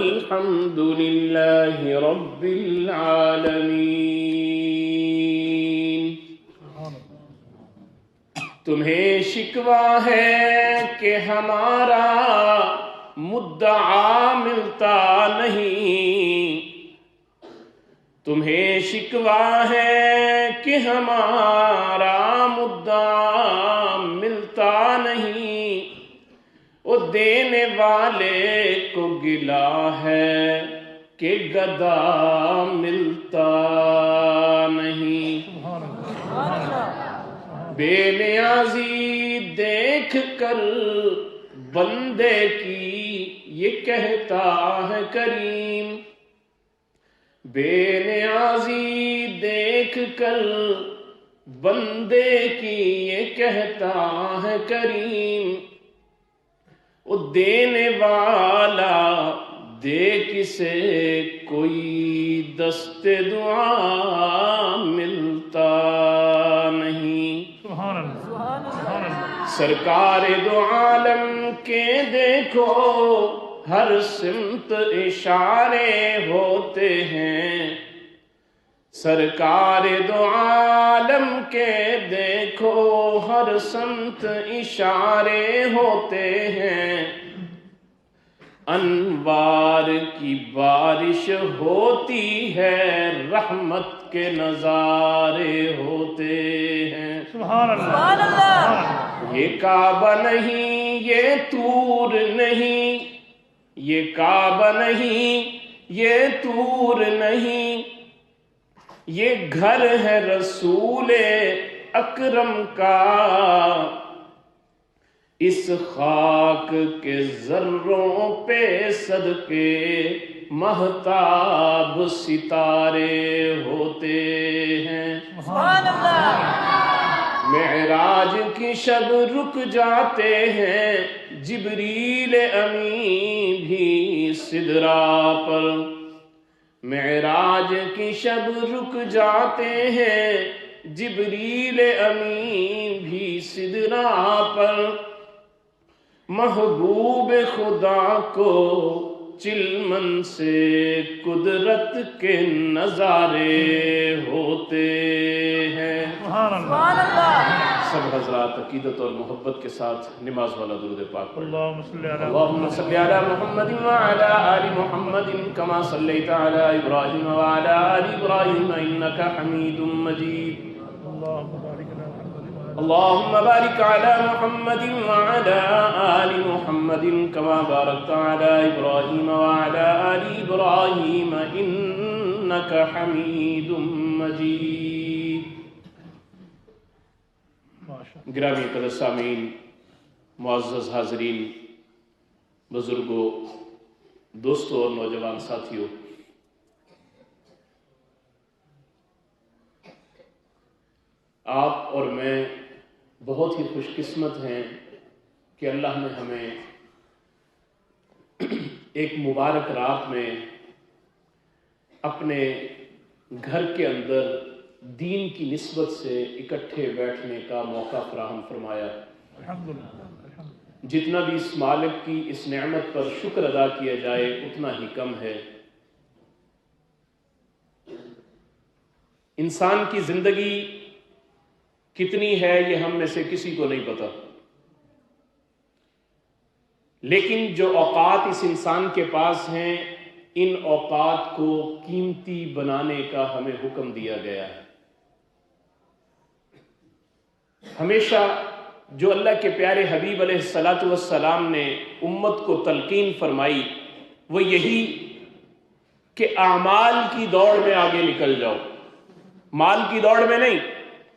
الحمد لله رب العالمین۔ تمہیں شکوہ ہے کہ ہمارا مدعا ملتا نہیں، تمہیں شکوہ ہے کہ ہمارا مدعا ملتا نہیں، وہ دینے والے کو گلا ہے کہ گدا ملتا نہیں۔ بے نیازی دیکھ کر بندے کی یہ کہتا ہے کریم، بے نیازی دیکھ کر بندے کی یہ کہتا ہے کریم، وہ دینے والا دے کسے کوئی دست دعا ملتا نہیں۔ سرکار دو عالم کے دیکھو ہر سمت اشارے ہوتے ہیں، سرکار دو عالم کے دیکھو ہر سمت اشارے ہوتے ہیں، انوار کی بارش ہوتی ہے، رحمت کے نظارے ہوتے ہیں۔ سبحان اللہ۔ یہ کعبہ نہیں، یہ طور نہیں، یہ کعبہ نہیں، یہ طور نہیں، یہ گھر ہے رسول اکرم کا، اس خاک کے ذروں پہ صدقے مہتاب ستارے ہوتے ہیں۔ سبحان اللہ۔ معراج کی شب رک جاتے ہیں، جبریل امین بھی سدرا پر، معراج کی شب رک جاتے ہیں، جبریل امین بھی سدرا پر، محبوب خدا کو چلمن سے قدرت کے نظارے ہوتے ہیں۔ سبحان اللہ۔ سب حضرات عقیدت اور محبت کے ساتھ نماز والا درود پاک پڑھیں۔ اللہم صلی علی محمد وعلی آل محمد کما صلیت علی ابراہیم وعلی آل ابراہیم انکا حمید مجید۔ اللہم بارک علی محمد وعلی آل محمد کما بارکت علی ابراہیم وعلی آل ابراہیم انکا حمید مجید۔ گرامی قدر سامعین، معزز حاضرین، بزرگوں، دوستوں اور نوجوان ساتھیوں، آپ اور میں بہت ہی خوش قسمت ہیں کہ اللہ نے ہمیں ایک مبارک رات میں اپنے گھر کے اندر دین کی نسبت سے اکٹھے بیٹھنے کا موقع فراہم فرمایا۔ جتنا بھی اس مالک کی اس نعمت پر شکر ادا کیا جائے اتنا ہی کم ہے۔ انسان کی زندگی کتنی ہے یہ ہم میں سے کسی کو نہیں پتا، لیکن جو اوقات اس انسان کے پاس ہیں ان اوقات کو قیمتی بنانے کا ہمیں حکم دیا گیا ہے۔ ہمیشہ جو اللہ کے پیارے حبیب علیہ السلام نے امت کو تلقین فرمائی وہ یہی کہ اعمال کی دوڑ میں آگے نکل جاؤ، مال کی دوڑ میں نہیں،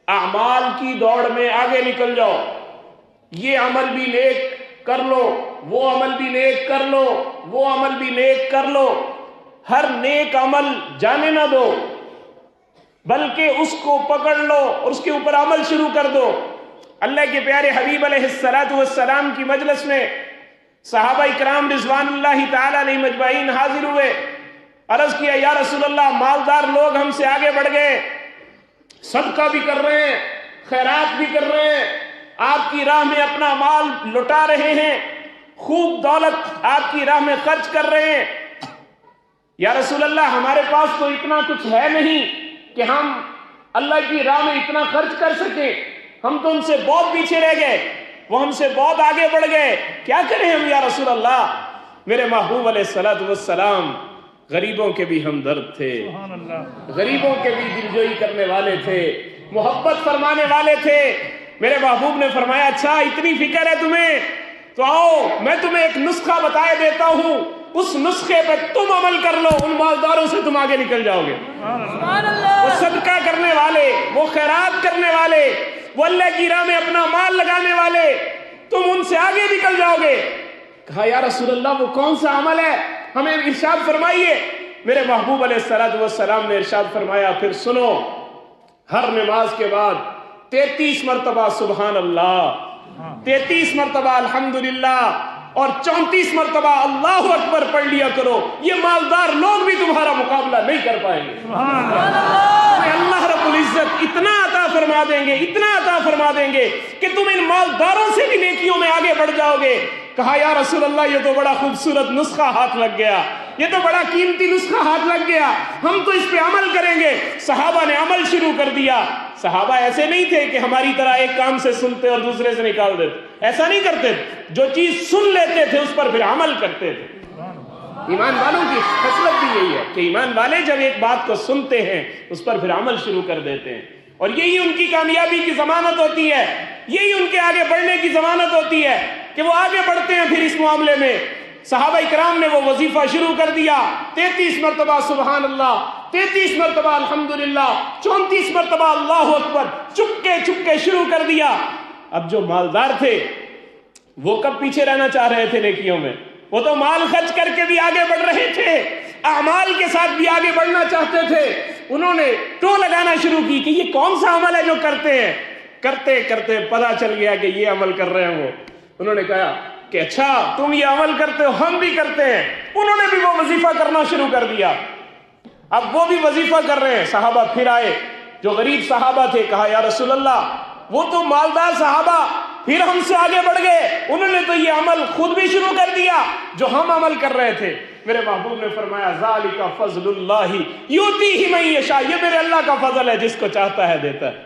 اعمال کی دوڑ میں آگے نکل جاؤ۔ یہ عمل بھی نیک کر لو، وہ عمل بھی نیک کر لو، وہ عمل بھی نیک کر لو، ہر نیک عمل جانے نہ دو بلکہ اس کو پکڑ لو اور اس کے اوپر عمل شروع کر دو۔ اللہ کے پیارے حبیب علیہ السلام کی مجلس میں صحابہ اکرام رضوان اللہ تعالی علیہ مجمعین حاضر ہوئے، عرض کیا یا رسول اللہ مالدار لوگ ہم سے آگے بڑھ گئے، صدقہ بھی کر رہے ہیں، خیرات بھی کر رہے ہیں، آپ کی راہ میں اپنا مال لٹا رہے ہیں، خوب دولت آپ کی راہ میں خرچ کر رہے ہیں، یا رسول اللہ ہمارے پاس تو اتنا کچھ ہے نہیں کہ ہم اللہ کی راہ میں اتنا خرچ کر سکیں، ہم تو ان سے بہت پیچھے رہ گئے، وہ ہم سے بہت آگے بڑھ گئے، کیا کریں ہم یا رسول اللہ؟ میرے محبوب علیہ الصلوۃ والسلام غریبوں کے بھی ہمدرد تھے، غریبوں کے بھی دلجوئی کرنے والے تھے، محبت فرمانے والے تھے۔ میرے محبوب نے فرمایا اچھا اتنی فکر ہے تمہیں، تو آؤ میں تمہیں ایک نسخہ بتائے دیتا ہوں، اس نسخے پہ تم عمل کر لو، ان مالداروں سے تم آگے نکل جاؤ گے۔ وہ صدقہ کرنے والے، وہ خیرات کرنے والے، وہ اللہ کی راہ میں اپنا مال لگانے والے، تم ان سے آگے نکل جاؤ گے۔ کہا یا رسول اللہ وہ کون سا عمل ہے، ہمیں ارشاد فرمائیے۔ میرے محبوب علیہ الصلوۃ والسلام نے ارشاد فرمایا پھر سنو، ہر نماز کے بعد 33 مرتبہ سبحان اللہ، 33 مرتبہ الحمدللہ اور 34 مرتبہ اللہ اکبر پڑھ لیا کرو، یہ مالدار لوگ بھی تمہارا مقابلہ نہیں کر پائیں گے۔ اللہ رب العزت اتنا عطا فرما دیں گے، اتنا عطا فرما دیں گے کہ تم ان مالداروں سے بھی نیکیوں میں آگے بڑھ جاؤ گے۔ کہا یا رسول اللہ یہ تو بڑا خوبصورت نسخہ ہاتھ لگ گیا، یہ تو بڑا قیمتی نسخہ ہاتھ لگ گیا، ہم تو اس پہ عمل کریں گے۔ صحابہ نے عمل شروع کر دیا۔ صحابہ ایسے نہیں تھے کہ ہماری طرح ایک کام سے سنتے اور دوسرے سے نکال دیتے، ایسا نہیں کرتے، جو چیز سن لیتے تھے اس پر پھر عمل کرتے تھے۔ ایمان والوں کی خصلت بھی یہی ہے کہ ایمان والے جب ایک بات کو سنتے ہیں اس پر پھر عمل شروع کر دیتے ہیں، اور یہی ان کی کامیابی کی ضمانت ہوتی ہے، یہی ان کے آگے بڑھنے کی ضمانت ہوتی ہے کہ وہ آگے بڑھتے ہیں۔ پھر اس معاملے میں صحابہ کرام نے وہ وظیفہ شروع کر دیا، 33 مرتبہ سبحان اللہ، 33 مرتبہ الحمدللہ، 34 مرتبہ اللہ اکبر، چپکے چپکے شروع کر دیا۔ اب جو مالدار تھے وہ کب پیچھے رہنا چاہ رہے تھے نیکیوں میں؟ وہ تو مال خرچ کر کے بھی آگے بڑھ رہے تھے، اعمال کے ساتھ بھی آگے بڑھنا چاہتے تھے۔ انہوں نے ٹو لگانا شروع کی کہ یہ کون سا عمل ہے جو کرتے ہیں، کرتے کرتے پتہ چل گیا کہ یہ عمل کر رہے ہیں وہ۔ انہوں نے کہا کہ اچھا تم یہ عمل کرتے ہو، ہم بھی کرتے ہیں۔ انہوں نے بھی وہ وظیفہ کرنا شروع کر دیا، اب وہ بھی وظیفہ کر رہے ہیں۔ صحابہ پھر آئے، جو غریب صحابہ تھے، کہا یا رسول اللہ وہ تو مالدار صحابہ پھر ہم سے آگے بڑھ گئے، انہوں نے تو یہ عمل خود بھی شروع کر دیا جو ہم عمل کر رہے تھے۔ میرے محبوب نے فرمایا ذالک فضل اللہ یؤتیہ من یشاء، یہ میرے اللہ کا فضل ہے، جس کو چاہتا ہے دیتا ہے۔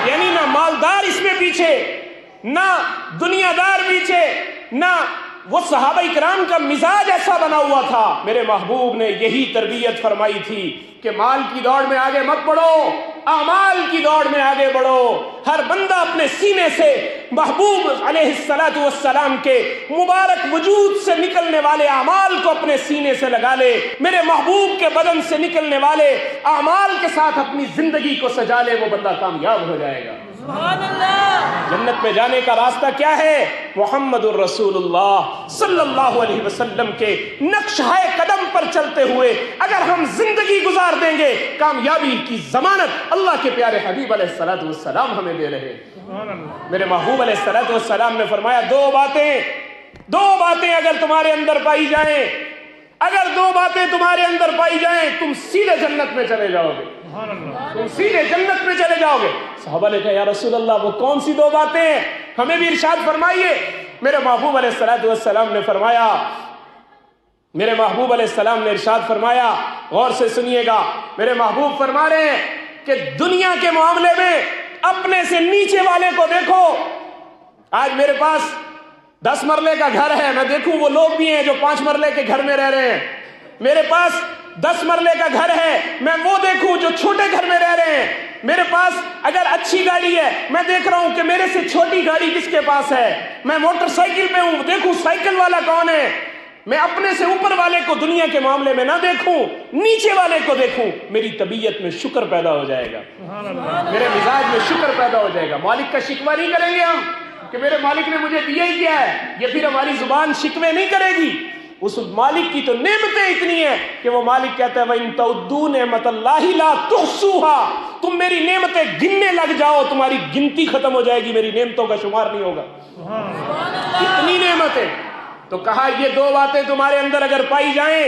یعنی نہ مالدار اس میں پیچھے، نہ دنیا دار پیچھے، نہ وہ صحابہ کرام کا مزاج ایسا بنا ہوا تھا۔ میرے محبوب نے یہی تربیت فرمائی تھی کہ مال کی دوڑ میں آگے مت بڑھو، اعمال کی دوڑ میں آگے بڑھو۔ ہر بندہ اپنے سینے سے محبوب علیہ الصلوۃ والسلام کے مبارک وجود سے نکلنے والے اعمال کو اپنے سینے سے لگا لے، میرے محبوب کے بدن سے نکلنے والے اعمال کے ساتھ اپنی زندگی کو سجا لے، وہ بندہ کامیاب ہو جائے گا۔ جنت میں جانے کا راستہ کیا ہے؟ محمد الرسول اللہ صلی اللہ علیہ وسلم کے نقشہ قدم پر چلتے ہوئے اگر ہم زندگی گزار دیں گے، کامیابی کی ضمانت اللہ کے پیارے حبیب علیہ الصلوۃ والسلام ہمیں دے رہے ہیں۔ میرے محبوب علیہ الصلوۃ والسلام نے فرمایا دو باتیں اگر تمہارے اندر پائی جائیں، اگر دو باتیں تمہارے اندر پائی جائیں تم سیدھے جنت میں چلے جاؤ گے، تم سیدھے جنت میں چلے جاؤ گے۔ صحابہ نے کہا یا رسول اللہ وہ کون سی دو باتیں ہیں، ہمیں بھی ارشاد فرمائیے۔ میرے محبوب علیہ الصلوۃ والسلام نے فرمایا، میرے محبوب علیہ السلام نے ارشاد فرمایا، غور سے سنیے گا، میرے محبوب فرما رہے ہیں کہ دنیا کے معاملے میں اپنے سے نیچے والے کو دیکھو۔ آج میرے پاس 10 مرلے کا گھر ہے، میں دیکھوں وہ لوگ بھی ہیں جو 5 مرلے کے گھر میں رہ رہے ہیں۔ میرے پاس 10 مرلے کا گھر ہے، میں وہ دیکھوں جو چھوٹے گھر میں رہ رہے ہیں۔ میرے پاس اگر اچھی گاڑی ہے، میں دیکھ رہا ہوں کہ میرے سے چھوٹی گاڑی کس کے پاس ہے۔ میں موٹر سائیکل پہ ہوں، دیکھوں سائیکل والا کون ہے۔ میں اپنے سے اوپر والے کو دنیا کے معاملے میں نہ دیکھوں، نیچے والے کو دیکھوں، میری طبیعت میں شکر پیدا ہو جائے گا، میرے مزاج میں شکر پیدا ہو جائے گا۔ مالک کا شکوہ نہیں کریں گے ہم کہ میرے مالک نے مجھے دیا ہی کیا ہے، یہ پھر ہماری زبان شکوے نہیں کرے گی۔ اس مالک کی تو نعمتیں اتنی ہیں کہ وہ مالک کہتا ہے وَإِن تَعُدُّوا نِعْمَتَ اللَّهِ لَا تُحْصُوهَا، تم میری نعمتیں گننے لگ جاؤ تمہاری گنتی ختم ہو جائے گی، میری نعمتوں کا شمار نہیں ہوگا، اتنی نعمتیں۔ تو کہا یہ دو باتیں تمہارے اندر اگر پائی جائیں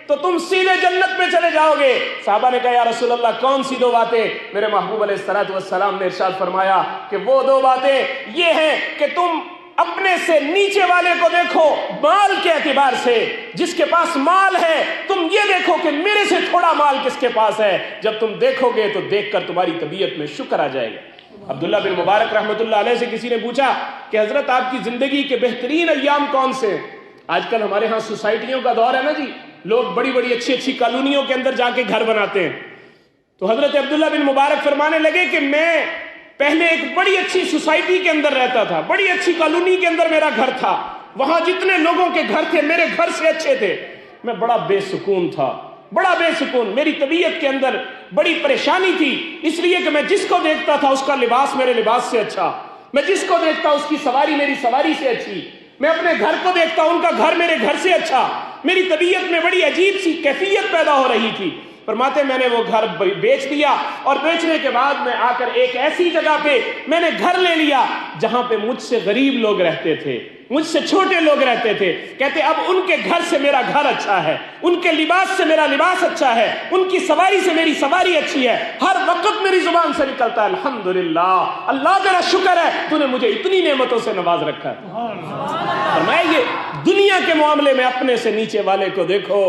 تو تم سیدھے جنت میں چلے جاؤ گے۔ صحابہ نے کہا یا رسول اللہ کون سی دو باتیں؟ میرے محبوب علیہ الصلوۃ والسلام نے ارشاد فرمایا کہ وہ دو باتیں یہ ہیں کہ تم اپنے سے نیچے والے کو دیکھو مال کے اعتبار سے، جس کے پاس مال ہے تم یہ دیکھو کہ میرے سے تھوڑا مال کس کے پاس ہے۔ جب تم دیکھو گے تو دیکھ کر تمہاری طبیعت میں شکر آ جائے گا۔ عبداللہ بن مبارک رحمۃ اللہ علیہ سے کسی نے پوچھا کہ حضرت آپ کی زندگی کے بہترین ایام کون سے ہیں؟ آج کل ہمارے ہاں سوسائٹیوں کا دور ہے نا جی، لوگ بڑی بڑی اچھی اچھی کالونیوں کے اندر جا کے گھر بناتے ہیں۔ تو حضرت عبداللہ بن مبارک فرمانے لگے کہ میں پہلے ایک بڑی اچھی سوسائٹی کے اندر رہتا تھا، بڑی اچھی کالونی کے اندر میرا گھر تھا، وہاں جتنے لوگوں کے گھر تھے میرے گھر سے اچھے تھے، میں بڑا بے سکون تھا، بڑا بے سکون، میری طبیعت کے اندر بڑی پریشانی تھی، اس لیے کہ میں جس کو دیکھتا تھا اس کا لباس میرے لباس سے اچھا، میں جس کو دیکھتا اس کی سواری میری سواری سے اچھی، میں اپنے گھر کو دیکھتا ان کا گھر میرے گھر سے اچھا، میری طبیعت میں بڑی عجیب سی کیفیت پیدا ہو رہی تھی۔ فرماتے میں نے وہ گھر بیچ دیا، اور بیچنے کے بعد میں آ کر ایک ایسی جگہ پہ میں نے گھر لے لیا جہاں پہ مجھ سے غریب لوگ رہتے تھے، مجھ سے چھوٹے لوگ رہتے تھے۔ کہتے اب ان کے گھر سے میرا گھر اچھا ہے، ان کے لباس سے میرا لباس اچھا ہے، ان کی سواری سے میری سواری اچھی ہے، ہر وقت میری زبان سے نکلتا ہے الحمدللہ، اللہ تیرا شکر ہے تو نے مجھے اتنی نعمتوں سے نواز رکھا ہے۔ فرمایا یہ دنیا کے معاملے میں اپنے سے نیچے والے کو دیکھو،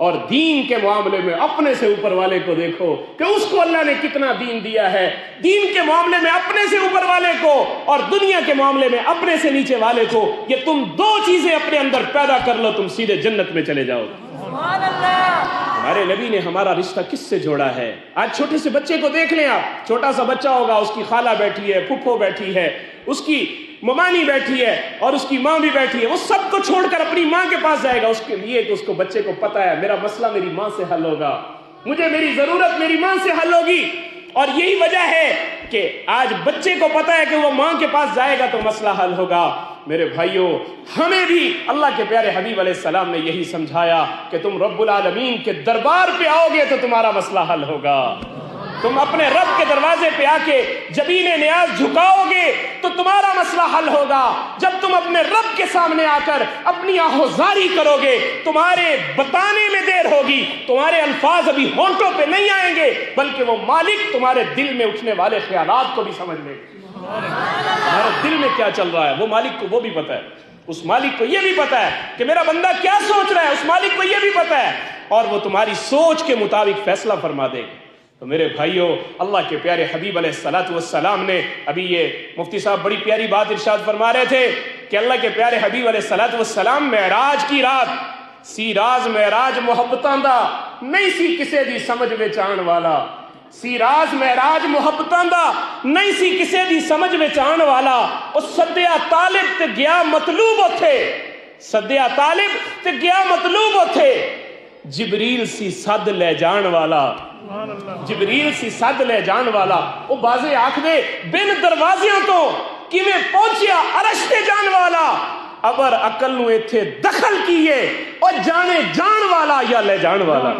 اور دین کے معاملے میں اپنے سے اوپر والے کو دیکھو کہ اس کو اللہ نے کتنا دین دیا ہے۔ دین کے معاملے میں اپنے سے اوپر والے کو اور دنیا کے معاملے میں اپنے سے نیچے والے کو، یہ تم دو چیزیں اپنے اندر پیدا کر لو، تم سیدھے جنت میں چلے جاؤ۔ ہمارے نبی نے ہمارا رشتہ کس سے جوڑا ہے؟ آج چھوٹے سے بچے کو دیکھ لیں آپ، چھوٹا سا بچہ ہوگا، اس کی خالہ بیٹھی ہے، پھپھو بیٹھی ہے، اس کی ممانی بیٹھی ہے اور اس کی ماں بھی بیٹھی ہے، وہ سب کو چھوڑ کر اپنی ماں کے پاس جائے گا اس کے لیے کہ اس کو بچے کو پتا ہے میرا مسئلہ میری ماں سے حل ہوگا، مجھے میری ضرورت میری ماں سے حل ہوگی۔ اور یہی وجہ ہے کہ آج بچے کو پتا ہے کہ وہ ماں کے پاس جائے گا تو مسئلہ حل ہوگا۔ میرے بھائیوں، ہمیں بھی اللہ کے پیارے حبیب علیہ السلام نے یہی سمجھایا کہ تم رب العالمین کے دربار پہ آؤ گے تو تمہارا مسئلہ حل ہوگا۔ تم اپنے رب کے دروازے پہ آ کے جبین نیاز جھکاؤ گے تو تمہارا مسئلہ حل ہوگا۔ جب تم اپنے رب کے سامنے آ کر اپنی آہوزاری کرو گے، تمہارے بتانے میں دیر ہوگی، تمہارے الفاظ ابھی ہونٹوں پہ نہیں آئیں گے، بلکہ وہ مالک تمہارے دل میں اٹھنے والے خیالات کو بھی سمجھ لے گا۔ تمہارے دل میں کیا چل رہا ہے وہ مالک کو وہ بھی پتا ہے، اس مالک کو یہ بھی پتا ہے کہ میرا بندہ کیا سوچ رہا ہے، اس مالک کو یہ بھی پتا ہے، اور وہ تمہاری سوچ کے مطابق فیصلہ فرما دے گا۔ تو میرے بھائیوں، اللہ کے پیارے حبیب علیہ السلام نے ابھی یہ مفتی صاحب بڑی پیاری بات ارشاد فرما رہے تھے کہ اللہ کے پیارے حبیب علیہ السلام معراج کی رات سی راز معراج محبتاں دا نہیں سی کسے دی سمجھ وچ آن والا، سی راز معراج محبتاں دا نہیں سی کسے دی سمجھ وچ آن والا، او سدیا طالب تے گیا مطلوب اوتھے، سدیا طالب تے گیا مطلوب اوتھے، جبریل سی صد لے جان والا، جبریل سی صد لے جان والا، وہ بازے آکھ دے بن دروازیاں تو کیویں پہنچیا عرش تے جان والا، ابر عقل نو ایتھے دخل کیے اور جانے جان والا یا لے جان والا،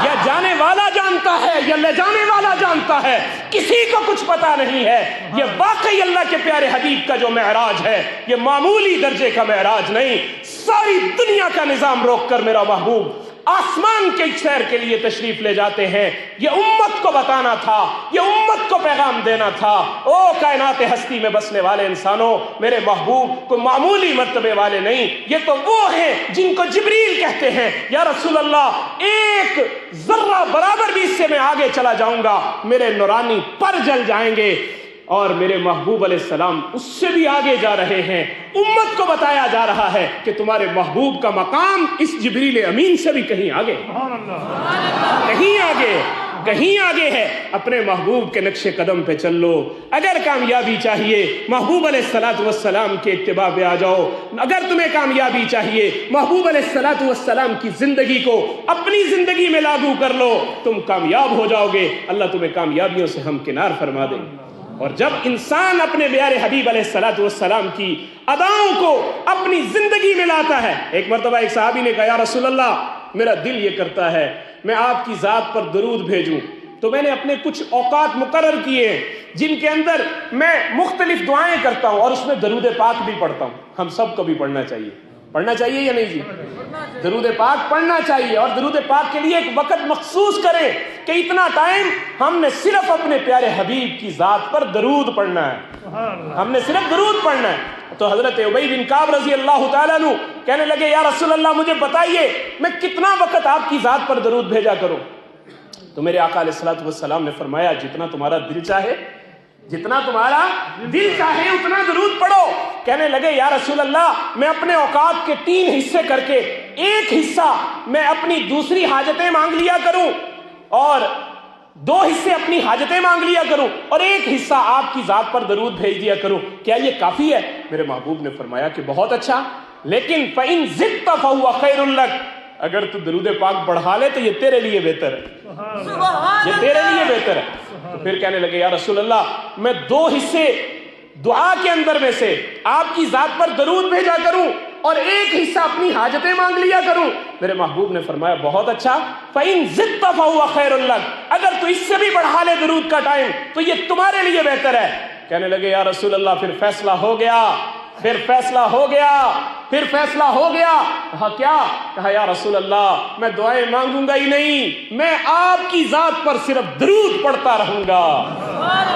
یا جانے والا جانتا ہے یا لے جانے والا جانتا ہے، کسی کو کچھ پتا نہیں ہے۔ یہ واقعی اللہ کے پیارے حبیب کا جو معراج ہے یہ معمولی درجے کا معراج نہیں، ساری دنیا کا نظام روک کر میرا محبوب آسمان کے سیر کے لیے تشریف لے جاتے ہیں۔ یہ امت کو بتانا تھا، یہ امت کو پیغام دینا تھا، او کائنات ہستی میں بسنے والے انسانوں، میرے محبوب کوئی معمولی مرتبے والے نہیں، یہ تو وہ ہیں جن کو جبریل کہتے ہیں یا رسول اللہ ایک ذرہ برابر بھی اس سے میں آگے چلا جاؤں گا میرے نورانی پر جل جائیں گے، اور میرے محبوب علیہ السلام اس سے بھی آگے جا رہے ہیں۔ امت کو بتایا جا رہا ہے کہ تمہارے محبوب کا مقام اس جبریل امین سے بھی کہیں آگے، کہیں آگے، کہیں آگے ہے۔ اپنے محبوب کے نقش قدم پہ چل لو۔ اگر کامیابی چاہیے محبوب علیہ السلام کے اتباع پہ آ جاؤ، اگر تمہیں کامیابی چاہیے محبوب علیہ السلام کی زندگی کو اپنی زندگی میں لاگو کر لو، تم کامیاب ہو جاؤ گے، اللہ تمہیں کامیابیوں سے ہمکنار فرما دے۔ اور جب انسان اپنے پیارے حبیب علیہ السلام کی اداؤں کو اپنی زندگی میں لاتا ہے، ایک مرتبہ ایک صحابی نے کہا یا رسول اللہ میرا دل یہ کرتا ہے میں آپ کی ذات پر درود بھیجوں، تو میں نے اپنے کچھ اوقات مقرر کیے ہیں جن کے اندر میں مختلف دعائیں کرتا ہوں اور اس میں درود پاک بھی پڑھتا ہوں، ہم سب کو بھی پڑھنا چاہیے۔ پڑھنا چاہیے یا نہیں جی؟ درود پاک پڑھنا چاہیے، اور درود پاک کے لیے ایک وقت مخصوص کریں کہ اتنا ٹائم ہم نے صرف اپنے پیارے حبیب کی ذات پر درود پڑھنا ہے، ہم نے صرف درود پڑھنا ہے۔ تو حضرت ابی بن کعب رضی اللہ تعالیٰ عنہ کہنے لگے یا رسول اللہ مجھے بتائیے میں کتنا وقت آپ کی ذات پر درود بھیجا کروں؟ تو میرے آقا علیہ الصلوۃ والسلام نے فرمایا جتنا تمہارا دل چاہے، جتنا تمہارا دل چاہے اتنا درود پڑھو۔ کہنے لگے یا رسول اللہ میں اپنے اوقات کے 3 حصے کر کے ایک حصہ میں اپنی دوسری حاجتیں مانگ لیا کروں، اور 2 حصے اپنی حاجتیں مانگ لیا کروں، اور ایک حصہ آپ کی ذات پر درود بھیج دیا کروں، کیا یہ کافی ہے؟ میرے محبوب نے فرمایا کہ بہت اچھا، لیکن فَإِن زِدْتَ فَهُوَ خَيْرٌ لَكَ، اگر تو درود پاک بڑھا لے تو یہ تیرے لیے بہتر ہے، یہ تیرے لیے بہتر ہے۔ تو پھر کہنے لگے یا رسول اللہ میں 2 حصے دعا کے اندر میں سے آپ کی ذات پر درود بھیجا کروں اور ایک حصہ اپنی حاجتیں مانگ لیا کروں۔ میرے محبوب نے فرمایا بہت اچھا، فَإِن زِدْتَ فَهُوَ خَيْرٌ لَكَ، اگر تو اس سے بھی بڑھا لے درود کا ٹائم تو یہ تمہارے لیے بہتر ہے۔ کہنے لگے یا رسول اللہ پھر فیصلہ ہو گیا، پھر فیصلہ ہو گیا، پھر فیصلہ ہو گیا۔ کہا کیا؟ کہا یا رسول اللہ میں دعائیں مانگوں گا ہی نہیں، میں آپ کی ذات پر صرف درود پڑھتا رہوں گا،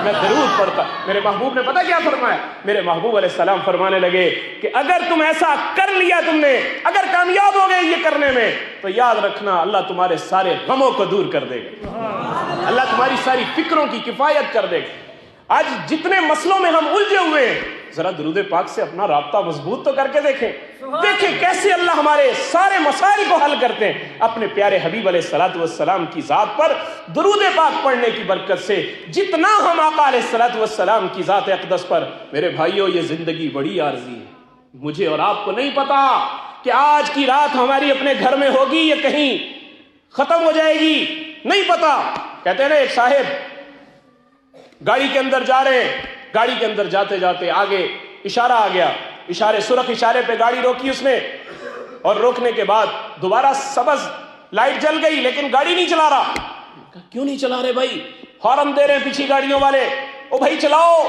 میں درود پڑھتا۔ میرے محبوب نے پتہ کیا فرمایا؟ میرے محبوب علیہ السلام فرمانے لگے کہ اگر تم ایسا کر لیا، تم نے اگر کامیاب ہو گئے یہ کرنے میں، تو یاد رکھنا اللہ تمہارے سارے غموں کو دور کر دے گا، اللہ تمہاری ساری فکروں کی کفایت کر دے گا۔ آج جتنے مسئلوں میں ہم الجھے ہوئے ہیں، ذرا درود پاک سے اپنا رابطہ مضبوط تو کر کے دیکھیں، دیکھیں کیسے اللہ ہمارے سارے مسائل کو حل کرتے ہیں اپنے پیارے حبیب علیہ الصلوۃ والسلام کی ذات پر درود پاک پڑھنے کی برکت سے۔ جتنا ہم آقا علیہ الصلوۃ والسلام کی ذات اقدس پر، میرے بھائیوں یہ زندگی بڑی عارضی ہے، مجھے اور آپ کو نہیں پتا کہ آج کی رات ہماری اپنے گھر میں ہوگی یا کہیں ختم ہو جائے گی، نہیں پتا۔ کہتے ہیں نا ایک صاحب گاڑی کے اندر جا رہے ہیں، گاڑی کے اندر جاتے جاتے آگے اشارہ آ گیا، سرخ اشارے پہ گاڑی روکی اس نے، اور روکنے کے بعد دوبارہ سبز لائٹ جل گئی لیکن گاڑی نہیں چلا رہا۔ کیوں نہیں چلا رہے بھائی؟ ہارن دے رہے ہیں پیچھے گاڑیوں والے، او بھائی چلاؤ،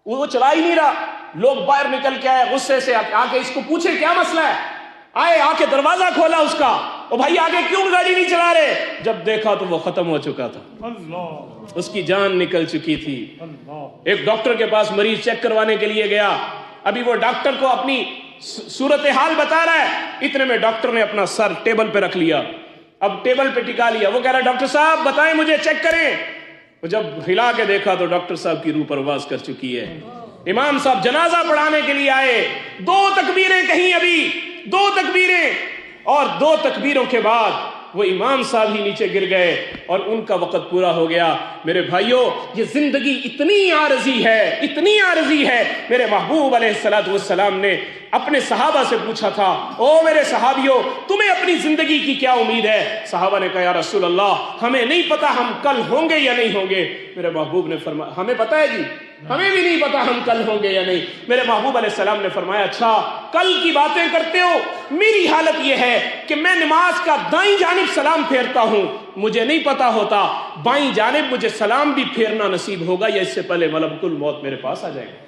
وہ چلا ہی نہیں رہا۔ لوگ باہر نکل کے آئے غصے سے، آ کے اس کو پوچھے کیا مسئلہ ہے، آئے آ کے دروازہ کھولا اس کا، او بھائی آگے کیوں گاڑی نہیں چلا رہے؟ جب دیکھا تو وہ ختم ہو چکا تھا، اس کی جان نکل چکی تھی۔ ایک ڈاکٹر کے پاس مریض چیک کروانے کے لیے گیا، ابھی وہ ڈاکٹر کو اپنی صورتحال بتا رہا ہے، اتنے میں ڈاکٹر نے اپنا سر ٹیبل پہ رکھ لیا، اب ٹیبل پہ ٹکا لیا، وہ کہہ رہا ڈاکٹر صاحب بتائیں مجھے چیک کریں۔ وہ جب ہلا کے دیکھا تو ڈاکٹر صاحب کی روح پرواز کر چکی ہے۔ امام صاحب جنازہ پڑھانے کے لیے آئے، 2 تکبیریں کہیں، ابھی 2 تکبیریں، اور 2 تکبیروں کے بعد وہ امام صاحب ہی نیچے گر گئے اور ان کا وقت پورا ہو گیا۔ میرے بھائیوں یہ زندگی اتنی عارضی ہے، اتنی عارضی ہے۔ میرے محبوب علیہ الصلوۃ والسلام نے اپنے صحابہ سے پوچھا تھا، او میرے صحابیوں تمہیں اپنی زندگی کی کیا امید ہے؟ صحابہ نے کہا یا رسول اللہ ہمیں نہیں پتا ہم کل ہوں گے یا نہیں ہوں گے۔ میرے محبوب نے فرمایا ہمیں پتا ہے جی، ہمیں بھی نہیں پتا ہم کل ہوں گے یا نہیں۔ میرے محبوب علیہ السلام نے فرمایا اچھا کل کی باتیں کرتے ہو، میری حالت یہ ہے کہ میں نماز کا دائیں جانب سلام پھیرتا ہوں، مجھے نہیں پتا ہوتا بائیں جانب مجھے سلام بھی پھیرنا نصیب ہوگا یا اس سے پہلے ملک الموت میرے پاس آ جائے گا۔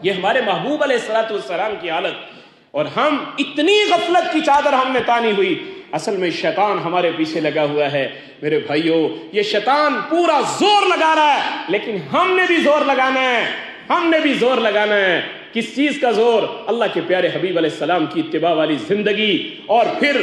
یہ ہمارے محبوب علیہ الصلوۃ والسلام کی حالت، اور ہم اتنی غفلت کی چادر ہم نے تانی ہوئی، اصل میں شیطان ہمارے پیچھے لگا ہوا ہے۔ میرے بھائیوں یہ شیطان پورا زور لگا رہا ہے، لیکن ہم نے بھی زور لگانا ہے، ہم نے بھی زور لگانا ہے۔ کس چیز کا زور؟ اللہ کے پیارے حبیب علیہ السلام کی اتباع والی زندگی، اور پھر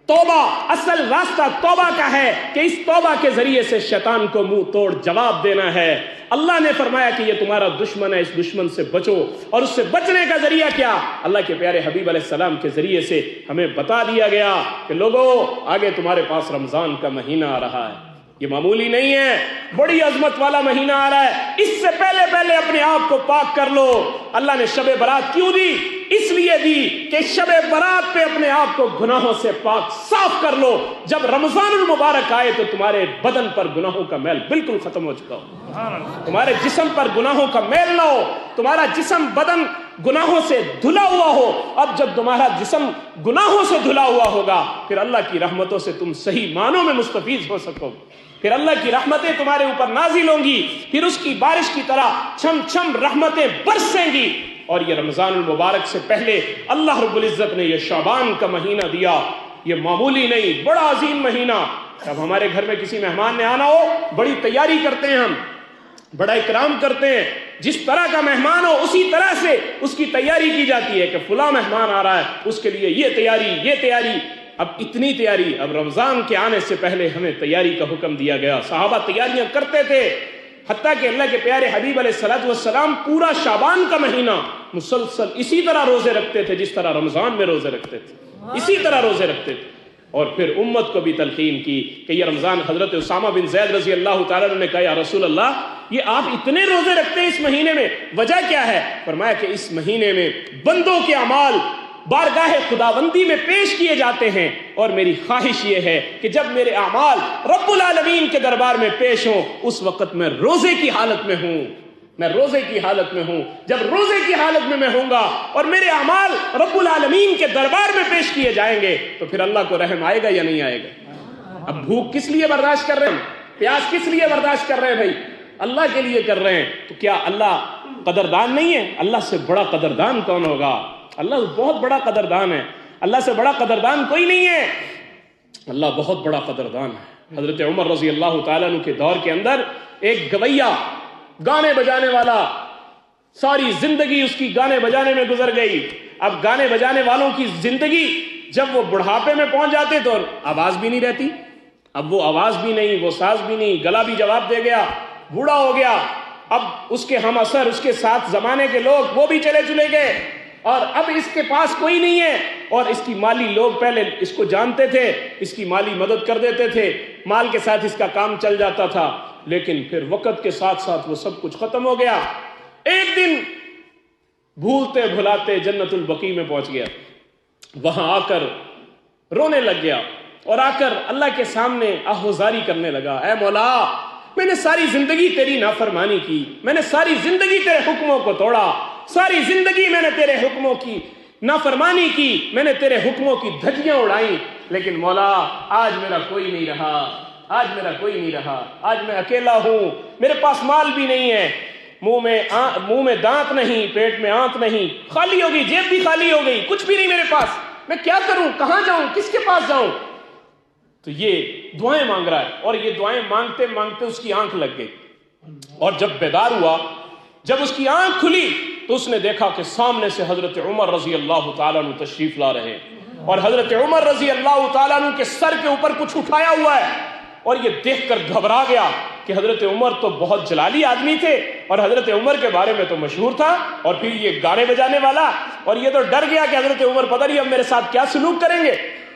توبہ۔ اصل راستہ توبہ کا ہے کہ اس توبہ کے ذریعے سے شیطان کو منہ توڑ جواب دینا ہے۔ اللہ نے فرمایا کہ یہ تمہارا دشمن ہے، اس دشمن سے بچو، اور اس سے بچنے کا ذریعہ کیا؟ اللہ کے پیارے حبیب علیہ السلام کے ذریعے سے ہمیں بتا دیا گیا کہ لوگوں آگے تمہارے پاس رمضان کا مہینہ آ رہا ہے، یہ معمولی نہیں ہے، بڑی عظمت والا مہینہ آ رہا ہے، اس سے پہلے اپنے آپ کو پاک کر لو۔ اللہ نے شب برات کیوں دی؟ اس لیے دی کہ شب برات پہ اپنے آپ کو گناہوں سے پاک صاف کر لو۔ جب رمضان المبارک آئے تو تمہارے بدن پر گناہوں کا میل بالکل ختم ہو چکا ہو، تمہارے جسم پر گناہوں کا میل نہ ہو، تمہارا جسم بدن گناہوں سے دھلا ہوا ہو۔ اب جب تمہارا جسم گناہوں سے دھلا ہوا ہوگا پھر اللہ کی رحمتوں سے تم صحیح معنوں میں مستفیض ہو سکو، پھر اللہ کی رحمتیں تمہارے اوپر نازل ہوں گی، پھر اس کی بارش کی طرح چھم چھم رحمتیں برسیں گی، اور یہ رمضان المبارک سے پہلے اللہ رب العزت نے یہ شعبان کا مہینہ دیا. یہ معمولی نہیں، بڑا عظیم مہینہ. اب ہمارے گھر میں کسی مہمان نے آنا ہو، بڑی تیاری کرتے ہیں، ہم بڑا اکرام کرتے ہیں. جس طرح کا مہمان ہو اسی طرح سے اس کی تیاری کی جاتی ہے کہ فلاں مہمان آ رہا ہے، اس کے لیے یہ تیاری. اب اتنی تیاری، اب رمضان کے آنے سے پہلے ہمیں تیاری کا حکم دیا گیا. صحابہ تیاریاں کرتے تھے، حتیٰ کہ اللہ کے پیارے حبیب علیہ الصلوۃ والسلام پورا شعبان کا مہینہ مسلسل اسی طرح روزے رکھتے تھے جس طرح رمضان میں روزے رکھتے تھے، اسی طرح روزے رکھتے تھے. اور پھر امت کو بھی تلقین کی کہ یہ رمضان. حضرت اسامہ بن زید رضی اللہ تعالیٰ عنہ نے کہا، یا رسول اللہ، یہ آپ اتنے روزے رکھتے ہیں اس مہینے میں، وجہ کیا ہے؟ فرمایا کہ اس مہینے میں بندوں کے اعمال بارگاہ خداوندی میں پیش کیے جاتے ہیں، اور میری خواہش یہ ہے کہ جب میرے اعمال رب العالمین کے دربار میں پیش ہوں اس وقت میں روزے کی حالت میں ہوں. میں روزے کی حالت میں ہوں. جب روزے کی حالت میں ہوں گا اور میرے اعمال رب العالمین کے دربار میں پیش کیے جائیں گے تو پھر اللہ کو رحم آئے گا یا نہیں آئے گا؟ اب بھوک کس لیے برداشت کر رہے ہیں، پیاس کس لیے برداشت کر رہے ہیں؟ بھائی اللہ کے لیے کر رہے ہیں. تو کیا اللہ قدردان نہیں ہے؟ اللہ سے بڑا قدردان کون ہوگا؟ اللہ بہت بڑا قدردان ہے. اللہ سے بڑا قدردان کوئی نہیں ہے. اللہ بہت بڑا قدردان ہے. حضرت عمر رضی اللہ تعالیٰ عنہ کے دور کے اندر ایک گویا، گانے بجانے والا، ساری زندگی اس کی گانے بجانے میں گزر گئی. اب گانے بجانے والوں کی زندگی جب وہ بڑھاپے میں پہنچ جاتے تو آواز بھی نہیں رہتی. اب وہ آواز بھی نہیں، وہ ساز بھی نہیں، گلا بھی جواب دے گیا، بوڑھا ہو گیا. اب اس کے ہم اثر، اس کے ساتھ زمانے کے لوگ وہ بھی چلے گئے، اور اب اس کے پاس کوئی نہیں ہے. اور اس کی مالی لوگ پہلے اس کو جانتے تھے، اس کی مالی مدد کر دیتے تھے، مال کے ساتھ اس کا کام چل جاتا تھا. لیکن پھر وقت کے ساتھ ساتھ وہ سب کچھ ختم ہو گیا. ایک دن بھولتے بھلاتے جنت البقیع میں پہنچ گیا. وہاں آ کر رونے لگ گیا اور آ کر اللہ کے سامنے آہوزاری کرنے لگا، اے مولا، میں نے ساری زندگی تیری نافرمانی کی، میں نے ساری زندگی تیرے حکموں کو توڑا، ساری زندگی میں نے تیرے حکموں کی نافرمانی کی، میں نے تیرے حکموں کی دھجیاں اڑائیں، لیکن مولا آج میرا کوئی نہیں رہا، آج میرا کوئی نہیں رہا، آج میں اکیلا ہوں، میرے پاس مال بھی نہیں ہے، منہ میں دانت نہیں، پیٹ میں آنت نہیں، خالی ہو گئی، جیب بھی خالی ہو گئی، کچھ بھی نہیں میرے پاس، میں کیا کروں، کہاں جاؤں، کس کے پاس جاؤں؟ تو یہ دعائیں مانگ رہا ہے، اور یہ دعائیں مانگتے مانگتے اس کی آنکھ لگ گئی. اور جب بیدار ہوا، جب اس کی آنکھ کھلی تو اس نے دیکھا کہ سامنے سے حضرت عمر رضی اللہ تعالیٰ عنہ تشریف لا رہے ہیں، اور حضرت عمر رضی اللہ تعالیٰ عنہ کے سر کے اوپر کچھ اٹھایا ہوا ہے. اور یہ دیکھ کر گھبرا گیا کہ حضرت عمر تو بہت جلالی آدمی تھے، اور حضرت عمر کے بارے میں تو مشہور تھا، اور پھر یہ گانے بجانے والا، اور یہ تو ڈر گیا کہ حضرت عمر پتہ نہیں اب میرے ساتھ کیا سلوک کریں گے.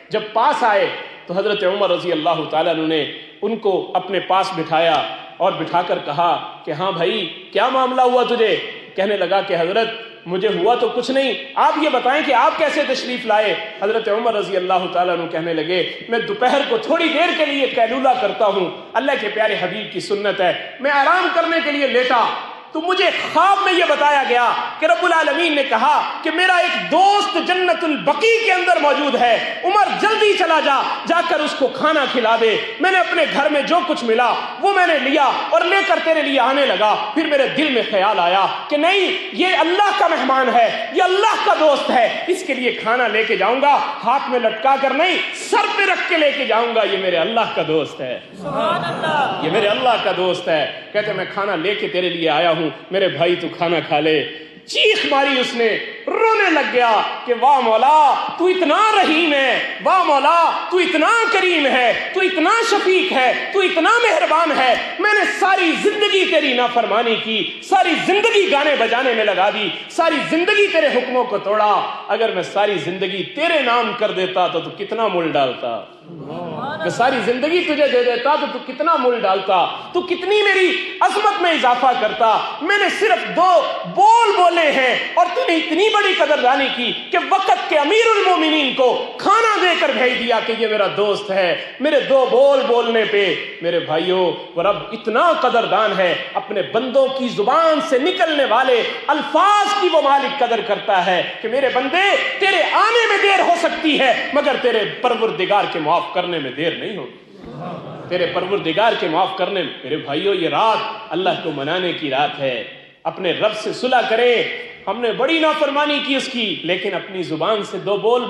جب پاس آئے تو حضرت عمر رضی اللہ تعالیٰ عنہ نے ان کو اپنے پاس بٹھایا اور بٹھا کر کہا کہ ہاں بھائی کیا معاملہ ہوا تجھے؟ کہنے لگا کہ حضرت مجھے ہوا تو کچھ نہیں، آپ یہ بتائیں کہ آپ کیسے تشریف لائے؟ حضرت عمر رضی اللہ تعالیٰ عنہ کہنے لگے، میں دوپہر کو تھوڑی دیر کے لیے قیلولہ کرتا ہوں، اللہ کے پیارے حبیب کی سنت ہے، میں آرام کرنے کے لیے لیٹا تو مجھے خواب میں یہ بتایا گیا کہ رب العالمین نے کہا کہ میرا ایک دوست جنت البقیع کے اندر موجود ہے، عمر جلدی چلا جا کر اس کو کھانا کھلا دے. میں نے اپنے گھر میں جو کچھ ملا وہ میں نے لیا اور لے کر تیرے لیے آنے لگا. پھر میرے دل میں خیال آیا کہ نہیں، یہ اللہ کا مہمان ہے، یہ اللہ کا دوست ہے، اس کے لیے کھانا لے کے جاؤں گا، ہاتھ میں لٹکا کر نہیں، سر پہ رکھ کے لے کے جاؤں گا، یہ میرے اللہ کا دوست ہے، سبحان اللہ، یہ میرے اللہ کا دوست ہے. کہتے میں کھانا لے کے تیرے لیے آیا ہوں، میرے بھائی تو کھانا کھا لے. چیخ ماری اس نے، رونے لگ گیا کہ واہ مولا تو اتنا رحیم ہے، واہ مولا تو اتنا کریم ہے، تو اتنا شفیق ہے، تو اتنا مہربان ہے. میں نے ساری زندگی تیری نافرمانی کی، ساری زندگی گانے بجانے میں لگا دی، ساری زندگی تیرے حکموں کو توڑا. اگر میں ساری زندگی تیرے نام کر دیتا تو کتنا مول ڈالتا، میں ساری زندگی تجھے دے دیتا تو کتنا مول ڈالتا، تو کتنی میری عظمت میں اضافہ کرتا. میں نے صرف 2 بول بولے ہیں اور تو نے اتنی بڑی قدردانی کی کہ وقت کے امیر المومنین کو کھانا دے کر بھیج دیا کہ یہ میرا دوست ہے. میرے 2 بول بولنے پہ میرے بھائیوں وہ رب اتنا قدردان ہے، اپنے بندوں کی زبان سے نکلنے والے الفاظ کی وہ مالک قدر کرتا ہے کہ میرے بندے تیرے آنے میں دیر ہو سکتی ہے مگر تیرے پروردگار کے معاف کرنے میں دیر نہیں ہوگی، تیرے پروردگار کے معاف کرنے میں. میرے بھائیوں یہ رات اللہ کو منانے کی رات ہے، اپنے رب سے صلح کریں. ہم نے بڑی نافرمانی کی اس کی، لیکن اپنی زبان سے دو بول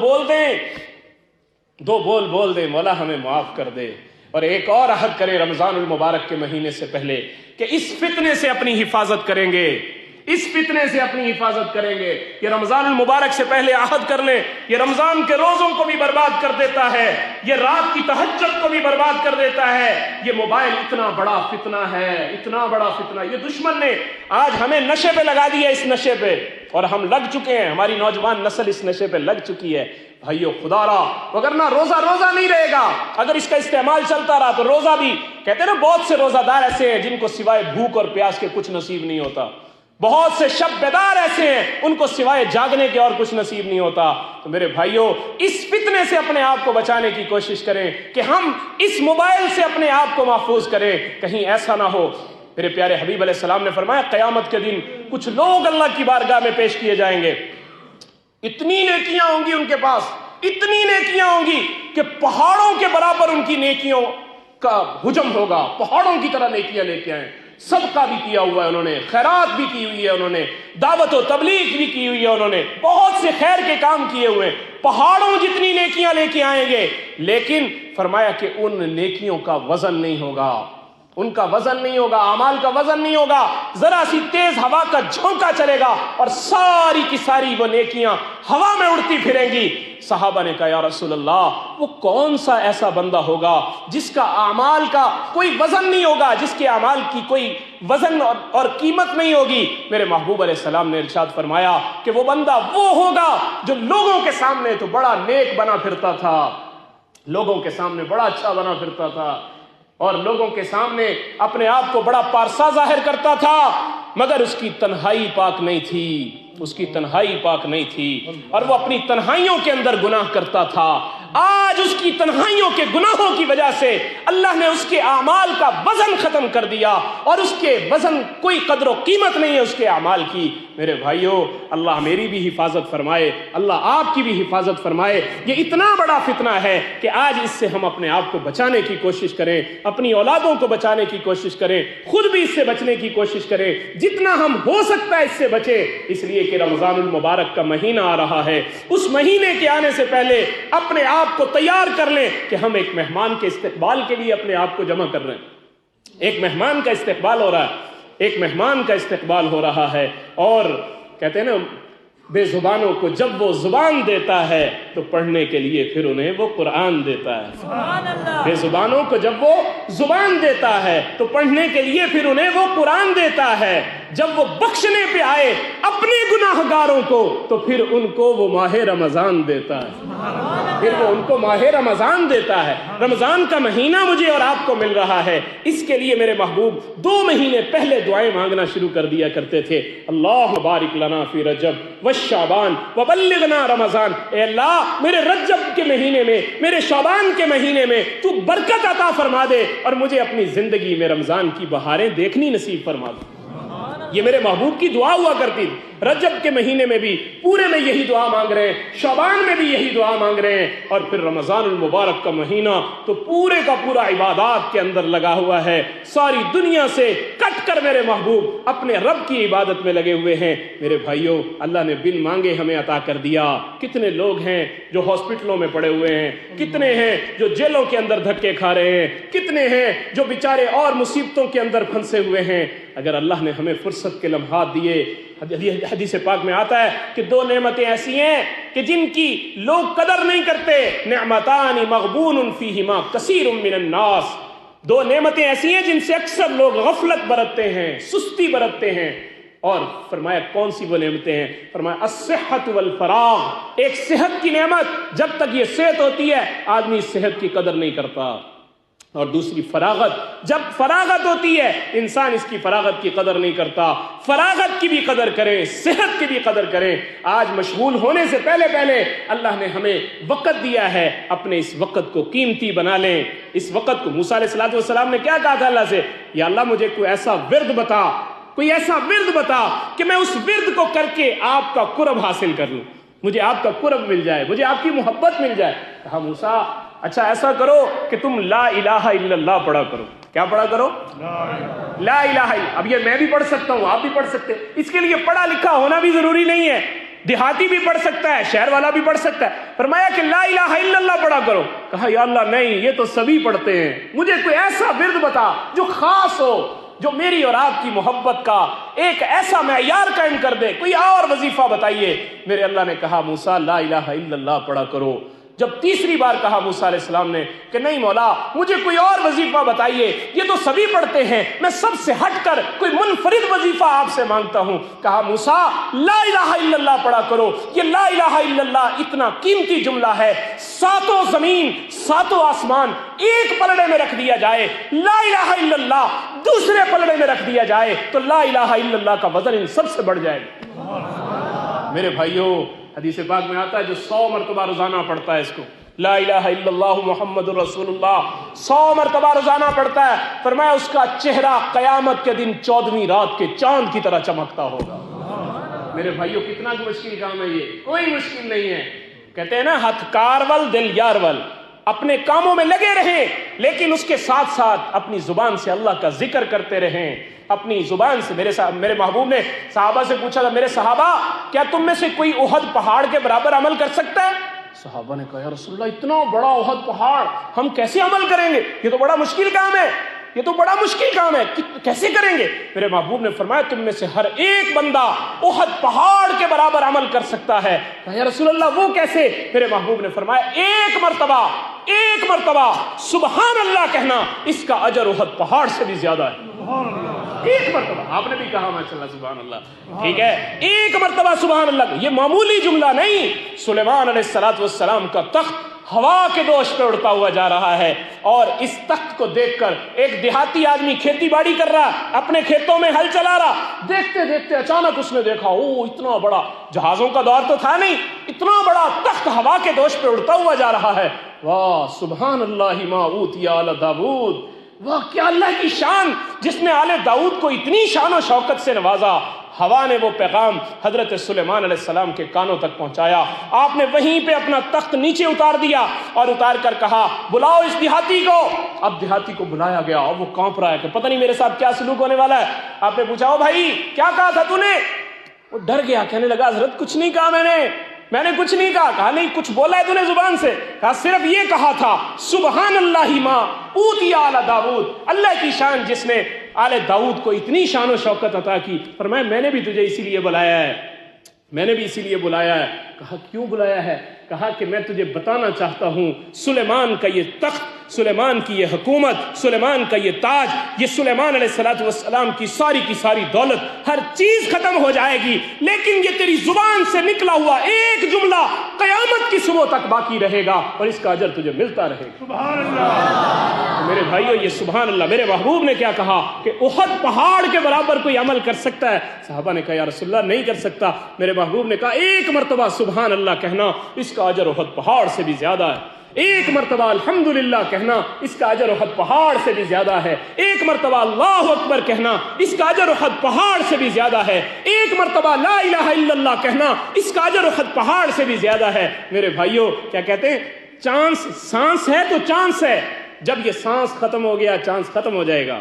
بول دیں مولا ہمیں معاف کر دے۔ اور ایک اور عہد کریں رمضان المبارک کے مہینے سے پہلے کہ اس فتنے سے اپنی حفاظت کریں گے، اس فتنے سے اپنی حفاظت کریں گے۔ یہ رمضان المبارک سے پہلے عہد کر لیں، یہ رمضان کے روزوں کو بھی برباد کر دیتا ہے، یہ رات کی تہجد کو بھی برباد کر دیتا ہے۔ یہ موبائل اتنا بڑا فتنہ ہے، اتنا بڑا فتنہ، یہ دشمن نے آج ہمیں نشے پہ لگا دیا، اس نشے پہ، اور ہم لگ چکے ہیں، ہماری نوجوان نسل اس نشے پہ لگ چکی ہے۔ بھائیو خدا را، وگرنہ روزہ نہیں رہے گا اگر اس کا استعمال چلتا رہا تو روزہ بھی، کہتے ہیں نا بہت سے روزہ دار ایسے ہیں جن کو سوائے بھوک اور پیاس کے کچھ نصیب نہیں ہوتا، بہت سے شب بیدار ایسے ہیں ان کو سوائے جاگنے کے اور کچھ نصیب نہیں ہوتا۔ تو میرے بھائیو اس فتنے سے اپنے آپ کو بچانے کی کوشش کریں کہ ہم اس موبائل سے اپنے آپ کو محفوظ کریں، کہیں ایسا نہ ہو۔ میرے پیارے حبیب علیہ السلام نے فرمایا قیامت کے دن کچھ لوگ اللہ کی بارگاہ میں پیش کیے جائیں گے، اتنی نیکیاں ہوں گی ان کے پاس، اتنی نیکیاں ہوں گی کہ پہاڑوں کے برابر ان کی نیکیوں کا حجم ہوگا، پہاڑوں کی طرح نیکیاں لے کے آئیں۔ صدقہ بھی کیا ہوا ہے انہوں نے، خیرات بھی کی ہوئی ہے انہوں نے، دعوت و تبلیغ بھی کی ہوئی ہے انہوں نے، بہت سے خیر کے کام کیے ہوئے، پہاڑوں جتنی نیکیاں لے کے آئیں گے، لیکن فرمایا کہ ان نیکیوں کا وزن نہیں ہوگا، ان کا وزن نہیں ہوگا، اعمال کا وزن نہیں ہوگا۔ ذرا سی تیز ہوا کا جھونکا چلے گا اور ساری کی ساری وہ نیکیاں ہوا میں اڑتی پھریں گی۔ صحابہ نے کہا یا رسول اللہ وہ کون سا ایسا بندہ ہوگا جس کا اعمال کا کوئی وزن نہیں ہوگا، جس کے اعمال کی کوئی وزن اور قیمت نہیں ہوگی؟ میرے محبوب علیہ السلام نے ارشاد فرمایا کہ وہ بندہ وہ ہوگا جو لوگوں کے سامنے تو بڑا نیک بنا پھرتا تھا، لوگوں کے سامنے بڑا اچھا بنا پھرتا تھا، اور لوگوں کے سامنے اپنے آپ کو بڑا پارسا ظاہر کرتا تھا، مگر اس کی تنہائی پاک نہیں تھی، اس کی تنہائی پاک نہیں تھی، اور وہ اپنی تنہائیوں کے اندر گناہ کرتا تھا۔ آج اس کی تنہائیوں کے گناہوں کی وجہ سے اللہ نے اس کے اعمال کا وزن ختم کر دیا، اور اس کے وزن کوئی قدر و قیمت نہیں ہے اس کے اعمال کی۔ میرے بھائیو اللہ میری بھی حفاظت فرمائے، اللہ آپ کی بھی حفاظت فرمائے۔ یہ اتنا بڑا فتنہ ہے کہ آج اس سے ہم اپنے آپ کو بچانے کی کوشش کریں، اپنی اولادوں کو بچانے کی کوشش کریں، خود بھی اس سے بچنے کی کوشش کریں، جتنا ہم ہو سکتا ہے اس سے بچیں، اس لیے کہ رمضان المبارک کا مہینہ آ رہا ہے۔ اس مہینے کے آنے سے پہلے اپنے آپ کو تیار کر لیں کہ ہم ایک مہمان کے استقبال کے لیے اپنے آپ کو جمع کر رہے ہیں، ایک مہمان کا استقبال ہو رہا ہے، ایک مہمان کا استقبال ہو رہا ہے۔ اور کہتے ہیں نا بے زبانوں کو جب وہ زبان دیتا ہے تو پڑھنے کے لیے پھر انہیں وہ قرآن دیتا ہے۔ بے زبانوں کو جب وہ زبان دیتا ہے تو پڑھنے کے لیے پھر انہیں وہ قرآن دیتا ہے۔ جب وہ بخشنے پہ آئے اپنے گناہ گاروں کو تو پھر ان کو وہ ماہ رمضان دیتا ہے، پھر وہ ان کو ماہ رمضان دیتا ہے۔ رمضان کا مہینہ مجھے اور آپ کو مل رہا ہے، اس کے لیے میرے محبوب 2 مہینے پہلے دعائیں مانگنا شروع کر دیا کرتے تھے۔ اللہ بارک لنا فی رجب والشعبان وبلغنا رمضان، اے اللہ میرے رجب کے مہینے میں، میرے شعبان کے مہینے میں تو برکت عطا فرما دے، اور مجھے اپنی زندگی میں رمضان کی بہاریں دیکھنی نصیب فرما دے۔ یہ میرے محبوب کی دعا ہوا کرتی تھی۔ رجب کے مہینے میں بھی پورے میں یہی دعا مانگ رہے ہیں، شعبان میں بھی یہی دعا مانگ رہے ہیں، اور پھر رمضان المبارک کا مہینہ تو پورے کا پورا عبادات کے اندر لگا ہوا ہے۔ ساری دنیا سے کٹ کر میرے محبوب اپنے رب کی عبادت میں لگے ہوئے ہیں۔ میرے بھائیوں اللہ نے بن مانگے ہمیں عطا کر دیا۔ کتنے لوگ ہیں جو ہاسپٹلوں میں پڑے ہوئے ہیں، کتنے ہیں جو جیلوں کے اندر دھکے کھا رہے ہیں، کتنے ہیں جو بیچارے اور مصیبتوں کے اندر پھنسے ہوئے ہیں۔ اگر اللہ نے ہمیں فرصت کے لمحات دیے، حدیث پاک میں آتا ہے کہ 2 نعمتیں ایسی ہیں کہ جن کی لوگ قدر نہیں کرتے، نعمتان مغبون فیہما کثیر من الناس، 2 نعمتیں ایسی ہیں جن سے اکثر لوگ غفلت برتتے ہیں، سستی برتتے ہیں۔ اور فرمایا کون سی وہ نعمتیں ہیں؟ فرمایا الصحت والفراغ، ایک صحت کی نعمت، جب تک یہ صحت ہوتی ہے آدمی اس صحت کی قدر نہیں کرتا، اور دوسری فراغت، جب فراغت ہوتی ہے انسان اس کی فراغت کی قدر نہیں کرتا۔ فراغت کی بھی قدر کریں، صحت کی بھی قدر کریں۔ آج مشغول ہونے سے پہلے اللہ نے ہمیں وقت دیا ہے، اپنے اس وقت کو قیمتی بنا لیں۔ اس وقت کو موسیٰ علیہ السلام نے کیا کہا تھا اللہ سے؟ یا اللہ مجھے کوئی ایسا ورد بتا، کوئی ایسا ورد بتا کہ میں اس ورد کو کر کے آپ کا قرب حاصل کر لوں، مجھے آپ کا قرب مل جائے، مجھے آپ کی محبت مل جائے۔ کہا موسیٰ اچھا ایسا کرو کہ تم لا الہ الا اللہ پڑھا کرو، کیا پڑھا کرو؟ لا الہ الا۔ اب یہ میں بھی پڑھ سکتا ہوں، آپ بھی پڑھ سکتے ہیں، اس کے لیے پڑھا لکھا ہونا بھی ضروری نہیں ہے، دیہاتی بھی پڑھ سکتا ہے، شہر والا بھی پڑھ سکتا ہے۔ فرمایا کہ لا الہ الا اللہ پڑھا کرو۔ کہا یا اللہ نہیں، یہ تو سبھی پڑھتے ہیں، مجھے کوئی ایسا ورد بتا جو خاص ہو، جو میری اور آپ کی محبت کا ایک ایسا معیار قائم کر دے، کوئی اور وظیفہ بتائیے۔ میرے اللہ نے کہا موسیٰ لا الہ الا اللہ پڑھا کرو۔ جب تیسری بار کہا موسیٰ علیہ السلام نے کہ نہیں مولا مجھے کوئی اور وظیفہ بتائیے، یہ تو سبھی پڑھتے ہیں، میں سب سے ہٹ کر کوئی منفرد وظیفہ آپ سے مانگتا ہوں۔ کہا موسیٰ لا الہ الا اللہ پڑھا کرو۔ یہ لا الہ الا اللہ اتنا قیمتی جملہ ہے، ساتوں زمین ساتوں آسمان ایک پلڑے میں رکھ دیا جائے، لا الہ الا اللہ دوسرے پلڑے میں رکھ دیا جائے تو لا الہ الا اللہ کا وزن ان سب سے بڑھ جائے گا۔ میرے بھائیوں حدیث پاک میں آتا ہے جو 100 مرتبہ روزانہ پڑھتا ہے اس کو، لا الہ الا اللہ محمد الرسول اللہ، 100 مرتبہ روزانہ پڑھتا ہے، فرمایا اس کا چہرہ قیامت کے دن 14ویں رات کے چاند کی طرح چمکتا ہوگا۔ میرے بھائیوں کتنا مشکل کام ہے یہ، کوئی مشکل نہیں ہے۔ کہتے ہیں نا ہتھ کارول دل یارول، اپنے کاموں میں لگے رہیں لیکن اس کے ساتھ ساتھ اپنی زبان سے اللہ کا ذکر کرتے رہیں، اپنی زبان سے۔ میرے محبوب نے صحابہ سے پوچھا تھا میرے صحابہ کیا تم میں سے کوئی احد پہاڑ کے برابر عمل کر سکتا ہے؟ صحابہ نے کہا یا رسول اللہ اتنا بڑا احد پہاڑ ہم کیسے عمل کریں گے، یہ تو بڑا مشکل کام ہے، یہ تو بڑا مشکل کام ہے، کیسے کریں گے؟ میرے محبوب نے فرمایا تم میں سے ہر ایک بندہ احد پہاڑ کے برابر عمل کر سکتا ہے۔ کہا یا رسول اللہ وہ کیسے؟ میرے محبوب نے فرمایا ایک مرتبہ سبحان اللہ کہنا، اس کا اجر احد پہاڑ سے بھی زیادہ ہے۔ ایک مرتبہ، آپ نے بھی کہا ماشاءاللہ سبحان اللہ، ٹھیک ہے، ایک مرتبہ سبحان اللہ، یہ معمولی جملہ نہیں۔ سلیمان علیہ السلام کا تخت ہوا کے دوش پہ اڑتا ہوا جا رہا ہے، اور اس تخت کو دیکھ کر ایک دیہاتی آدمی کھیتی باڑی کر رہا، اپنے کھیتوں میں ہل چلا رہا، دیکھتے دیکھتے اچانک اس نے دیکھا او اتنا بڑا، جہازوں کا دور تو تھا نہیں، اتنا بڑا تخت ہوا کے دوش پہ اڑتا ہوا جا رہا ہے۔ واہ سبحان اللہ ما اوتی آل داؤد، واہ کیا اللہ کی شان جس نے آل داؤد کو اتنی شان و شوکت سے نوازا۔ ہوا نے وہ پیغام حضرت سلیمان علیہ السلام کے کانوں تک پہنچایا، آپ نے وہیں پہ اپنا تخت نیچے اتار دیا اور اتار کر کہا بلاؤ اس دیہاتی کو۔ اب دیہاتی کو بلایا گیا اور وہ کانپ رہا ہے کہ پتہ نہیں میرے ساتھ کیا سلوک ہونے والا ہے۔ آپ نے پوچھا او بھائی کیا کہا تھا تو نے؟ وہ ڈر گیا، کہنے لگا حضرت کچھ نہیں کہا میں نے کچھ نہیں کہا۔ کہا نہیں کچھ بولا ہے تو نے زبان سے؟ کہا صرف یہ کہا تھا سبحان اللہ ما اوتی آل داؤد، اللہ کی شان جس نے آل داؤد کو اتنی شان و شوکت عطا کی۔ فرمایا میں نے بھی تجھے اسی لیے بلایا ہے، کہا کیوں بلایا ہے؟ کہا کہ میں تجھے بتانا چاہتا ہوں سلیمان کا یہ تخت، سلیمان کی یہ حکومت، سلیمان کا یہ تاج، یہ سلیمان علیہ السلام کی ساری دولت، ہر چیز ختم ہو جائے گی، لیکن یہ تیری زبان سے نکلا ہوا ایک جملہ قیامت کی صبح تک باقی رہے گا اور اس کا اجر تجھے ملتا رہے گا۔ سبحان اللہ۔ میرے بھائیو یہ سبحان اللہ، میرے محبوب نے کیا کہا کہ احد پہاڑ کے برابر کوئی عمل کر سکتا ہے؟ صحابہ نے کہا یا رسول اللہ نہیں کر سکتا۔ میرے محبوب نے کہا ایک مرتبہ سبحان اللہ کہنا، اس کا اجر احد پہاڑ سے بھی زیادہ ہے۔ ایک مرتبہ الحمدللہ کہنا، اس کا اجر احد پہاڑ سے بھی زیادہ ہے۔ ایک مرتبہ اللہ اکبر کہنا، اس کا اجر احد پہاڑ سے بھی زیادہ ہے۔ ایک مرتبہ لا الہ الا اللہ کہنا، اس کا اجر احد پہاڑ سے بھی زیادہ ہے۔ میرے بھائیوں کیا کہتے ہیں، سانس ہے تو چانس ہے، جب یہ سانس ختم ہو گیا چانس ختم ہو جائے گا،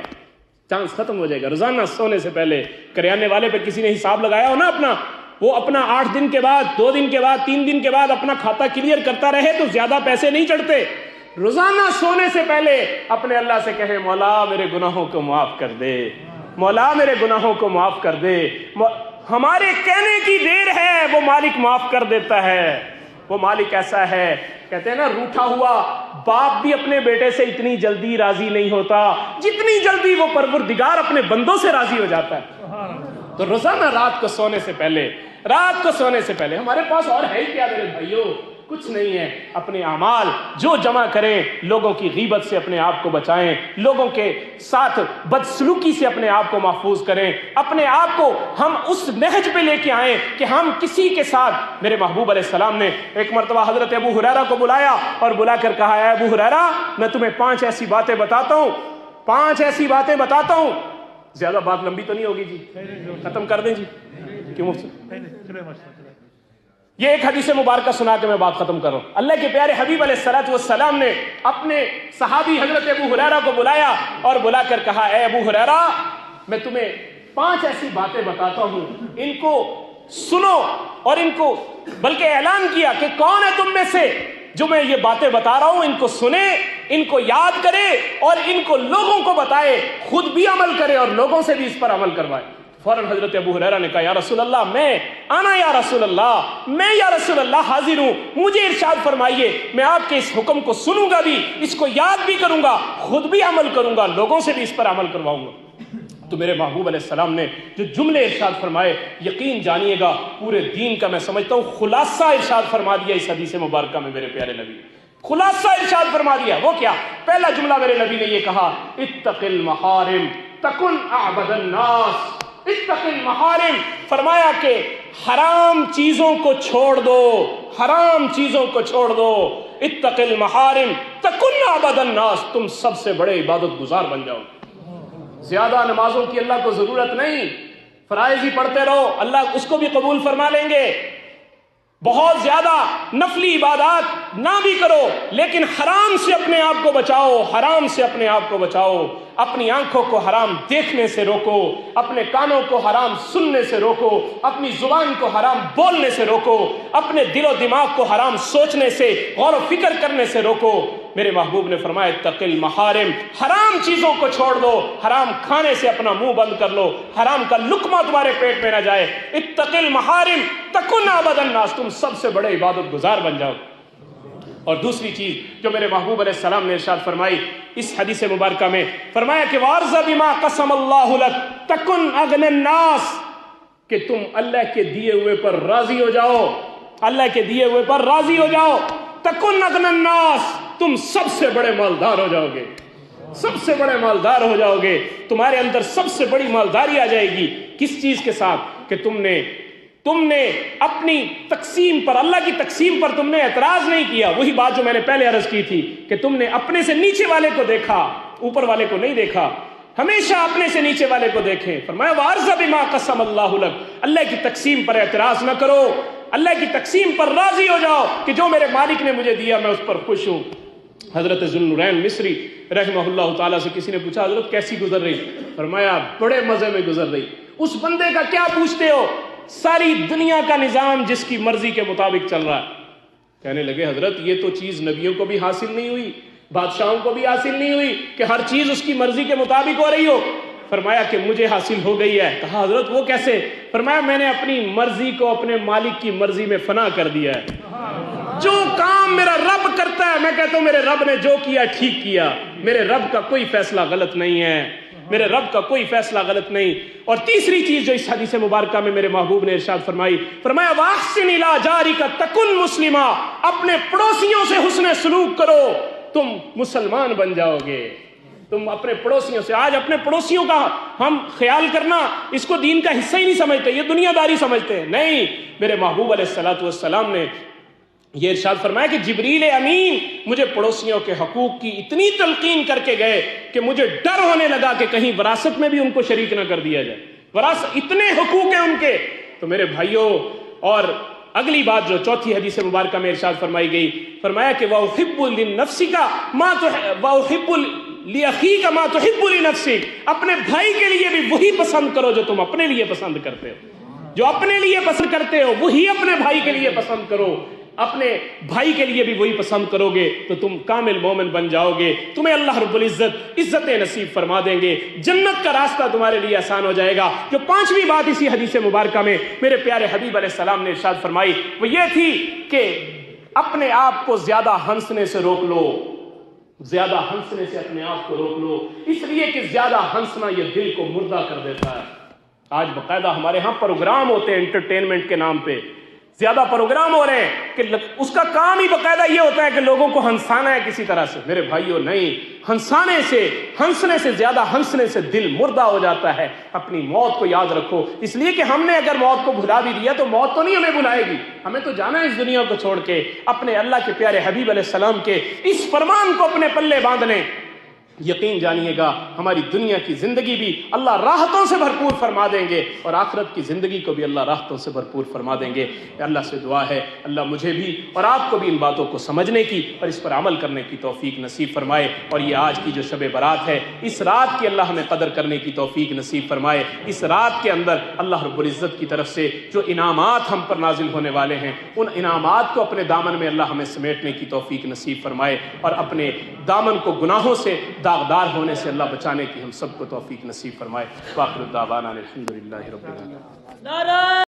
چانس ختم ہو جائے گا۔ روزانہ سونے سے پہلے کریانے والے پہ کسی نے حساب لگایا ہو نا اپنا، وہ اپنا 8 دن کے بعد 2 دن کے بعد 3 دن کے بعد اپنا کھاتا کلیئر کرتا رہے تو زیادہ پیسے نہیں چڑھتے۔ روزانہ سونے سے پہلے اپنے اللہ سے کہے مولا میرے گناہوں کو معاف کر دے، مولا میرے گناہوں کو معاف کر دے۔ ہمارے کہنے کی دیر ہے، وہ مالک معاف کر دیتا ہے۔ وہ مالک ایسا ہے، کہتے ہیں نا روٹھا ہوا باپ بھی اپنے بیٹے سے اتنی جلدی راضی نہیں ہوتا جتنی جلدی وہ پروردگار اپنے بندوں سے راضی ہو جاتا ہے۔ تو روزانہ رات کو سونے سے پہلے ہمارے پاس اور ہے ہی کیا میرے بھائیوں، کچھ نہیں ہے۔ اپنے اعمال جو جمع کریں، لوگوں کی غیبت سے اپنے آپ کو بچائیں، لوگوں کے ساتھ بدسلوکی سے اپنے آپ کو محفوظ کریں، اپنے آپ کو ہم اس نہج پہ لے کے آئیں کہ ہم کسی کے ساتھ۔ میرے محبوب علیہ السلام نے ایک مرتبہ حضرت ابو ہریرہ کو بلایا اور بلا کر کہا اے ابو ہریرہ میں تمہیں 5 ایسی باتیں بتاتا ہوں، زیادہ بات لمبی تو نہیں ہوگی جی، ختم کر دیں جی، کیوں یہ ایک حدیث مبارکہ سنا کے میں بات ختم کر رہا ہوں۔ اللہ کے پیارے حبیب علیہ الصلوۃ والسلام نے اپنے صحابی حضرت ابو ہریرہ کو بلایا اور بلا کر کہا، اے ابو ہریرہ، میں تمہیں 5 ایسی باتیں بتاتا ہوں، ان کو سنو، اور ان کو بلکہ اعلان کیا کہ کون ہے تم میں سے جو میں یہ باتیں بتا رہا ہوں ان کو سنے، ان کو یاد کرے اور ان کو لوگوں کو بتائے، خود بھی عمل کرے اور لوگوں سے بھی اس پر عمل کروائے۔ فوراً حضرت ابو ہریرہ نے کہا، یا رسول اللہ، یا رسول اللہ حاضر ہوں، مجھے ارشاد فرمائیے، میں آپ کے اس حکم کو سنوں گا بھی، اس کو یاد بھی کروں گا، خود بھی عمل کروں گا، لوگوں سے بھی اس پر عمل کرواؤں گا۔ تو میرے محبوب علیہ السلام نے جو جملے ارشاد فرمائے، یقین جانیے گا پورے دین کا میں سمجھتا ہوں خلاصہ ارشاد فرما دیا اس حدیث مبارکہ میں۔ میرے پیارے نبی خلاصہ ارشاد فرما دیا، وہ کیا؟ پہلا جملہ میرے نبی نے یہ کہا، اتق المحارم تکن اعبد الناس۔ اتق المحارم، فرمایا کہ حرام چیزوں کو چھوڑ دو، حرام چیزوں کو چھوڑ دو۔ اتق المحارم تکن اعبد الناس، تم سب سے بڑے عبادت گزار بن جاؤ۔ زیادہ نمازوں کی اللہ کو ضرورت نہیں، فرائض ہی پڑھتے رہو، اللہ اس کو بھی قبول فرما لیں گے۔ بہت زیادہ نفلی عبادات نہ بھی کرو، لیکن حرام سے اپنے آپ کو بچاؤ، حرام سے اپنے آپ کو بچاؤ۔ اپنی آنکھوں کو حرام دیکھنے سے روکو، اپنے کانوں کو حرام سننے سے روکو، اپنی زبان کو حرام بولنے سے روکو، اپنے دل و دماغ کو حرام سوچنے سے، غور و فکر کرنے سے روکو۔ میرے محبوب نے فرمایا، اتق المحارم، حرام چیزوں کو چھوڑ دو، حرام کھانے سے اپنا منہ بند کر لو، حرام کا لقمہ تمہارے پیٹ میں نہ جائے۔ اتق المحارم تکن اعبد الناس، تم سب سے بڑے عبادت گزار بن جاؤ۔ اور دوسری چیز جو میرے محبوب علیہ السلام نے ارشاد فرمائی اس حدیث مبارکہ میں، فرمایا کہ وَارْضَ بِمَا قَسَمَ اللَّهُ لَكَ تَكُنْ أَغْنَى النَّاسِ، کہ تم اللہ کے دیے ہوئے پر راضی ہو جاؤ، اللہ کے دیے ہوئے پر راضی ہو جاؤ۔ تَكُنْ أَغْنَى النَّاسِ، تم سب سے بڑے مالدار ہو جاؤ گے، سب سے بڑے مالدار ہو جاؤ گے، تمہارے اندر سب سے بڑی مالداری آ جائے گی۔ کس چیز کے ساتھ؟ کہ تم نے اپنی تقسیم پر، اللہ کی تقسیم پر تم نے اعتراض نہیں کیا۔ وہی بات جو میں نے پہلے عرض کی تھی کہ تم نے اپنے سے نیچے والے کو دیکھا، اوپر والے کو نہیں دیکھا، ہمیشہ اپنے سے نیچے والے کو دیکھیں۔ فرمایا وَارْضَ بِمَا قَسَمَ اللَّهُ لَكَ، اللہ کی تقسیم پر اعتراض نہ کرو، اللہ کی تقسیم پر راضی ہو جاؤ کہ جو میرے مالک نے مجھے دیا میں اس پر خوش ہوں۔ حضرت ذوالنورین مصری رحمہ اللہ تعالیٰ سے کسی نے پوچھا، حضرت کیسی گزر رہی؟ فرمایا بڑے مزے میں گزر رہی۔ اس بندے کا کیا پوچھتے ہو، ساری دنیا کا نظام جس کی مرضی کے مطابق چل رہا ہے۔ کہنے لگے حضرت یہ تو چیز نبیوں کو بھی حاصل نہیں ہوئی، بادشاہوں کو بھی حاصل نہیں ہوئی کہ ہر چیز اس کی مرضی کے مطابق ہو رہی ہو۔ فرمایا کہ مجھے حاصل ہو گئی ہے۔ کہا حضرت وہ کیسے؟ فرمایا میں نے اپنی مرضی کو اپنے مالک کی مرضی میں فنا کر دیا ہے۔ جو کام میرا رب کرتا ہے میں کہتا ہوں میرے رب نے جو کیا ٹھیک کیا، میرے رب کا کوئی فیصلہ غلط نہیں ہے، میرے رب کا کوئی فیصلہ غلط نہیں۔ اور تیسری چیز جو اس حدیث مبارکہ میں میرے محبوب نے ارشاد فرمائی، فرمایا وَأَحْسِنْ إِلَىٰ جَارِكَ تَكُنْ مُسْلِمًا، اپنے پڑوسیوں سے حسن سلوک کرو، تم مسلمان بن جاؤ گے۔ تم اپنے پڑوسیوں سے، آج اپنے پڑوسیوں کا ہم خیال کرنا اس کو دین کا حصہ ہی نہیں سمجھتے، یہ دنیا داری سمجھتے ہیں۔ نہیں، میرے محبوب علیہ الصلوۃ والسلام نے یہ ارشاد فرمایا کہ جبریل امین مجھے پڑوسیوں کے حقوق کی اتنی تلقین کر کے گئے کہ مجھے ڈر ہونے لگا کہ کہیں وراثت میں بھی ان کو شریک نہ کر دیا جائے، وراثت اتنے حقوق ہیں ان کے۔ تو میرے بھائیوں، اور اگلی بات جو چوتھی حدیث مبارکہ میں ارشاد فرمائی گئی، فرمایا کہ وَأُحِبُّ لِنَفْسِكَ مَا وَأُحِبُّ لِأَخِيكَ مَا تُحِبُّ لِنَفْسِكَ، اپنے بھائی کے لیے بھی وہی پسند کرو جو تم اپنے لیے پسند کرتے ہو، جو اپنے لیے پسند کرتے ہو وہی اپنے بھائی کے لیے پسند کرو۔ اپنے بھائی کے لیے بھی وہی پسند کرو گے تو تم کامل مومن بن جاؤ گے، تمہیں اللہ رب العزت عزت نصیب فرما دیں گے، جنت کا راستہ تمہارے لیے آسان ہو جائے گا۔ جو پانچویں بات اسی حدیث مبارکہ میں میرے پیارے حبیب علیہ السلام نے ارشاد فرمائی وہ یہ تھی کہ اپنے آپ کو زیادہ ہنسنے سے روک لو، زیادہ ہنسنے سے اپنے آپ کو روک لو، اس لیے کہ زیادہ ہنسنا یہ دل کو مردہ کر دیتا ہے۔ آج باقاعدہ ہمارے ہاں پروگرام ہوتے ہیں انٹرٹینمنٹ کے نام پہ، زیادہ پروگرام ہو رہے ہیں کہ اس کا کام ہی باقاعدہ یہ ہوتا ہے کہ لوگوں کو ہنسانا ہے کسی طرح سے۔ میرے بھائیوں نہیں، ہنسنے سے زیادہ ہنسنے سے دل مردہ ہو جاتا ہے۔ اپنی موت کو یاد رکھو، اس لیے کہ ہم نے اگر موت کو بھلا بھی دیا تو موت تو نہیں ہمیں بلائے گی، ہمیں تو جانا ہے اس دنیا کو چھوڑ کے۔ اپنے اللہ کے پیارے حبیب علیہ السلام کے اس فرمان کو اپنے پلے باندھ لیں، یقین جانیے گا ہماری دنیا کی زندگی بھی اللہ راحتوں سے بھرپور فرما دیں گے اور آخرت کی زندگی کو بھی اللہ راحتوں سے بھرپور فرما دیں گے۔ اللہ سے دعا ہے اللہ مجھے بھی اور آپ کو بھی ان باتوں کو سمجھنے کی اور اس پر عمل کرنے کی توفیق نصیب فرمائے، اور یہ آج کی جو شب برات ہے اس رات کی اللہ ہمیں قدر کرنے کی توفیق نصیب فرمائے۔ اس رات کے اندر اللہ رب العزت کی طرف سے جو انعامات ہم پر نازل ہونے والے ہیں ان انعامات کو اپنے دامن میں اللہ ہمیں سمیٹنے کی توفیق نصیب فرمائے، اور اپنے دامن کو گناہوں سے داغدار ہونے سے اللہ بچانے کی ہم سب کو توفیق نصیب فرمائے۔ وآخر دعوانا الحمدللہ رب العالمین۔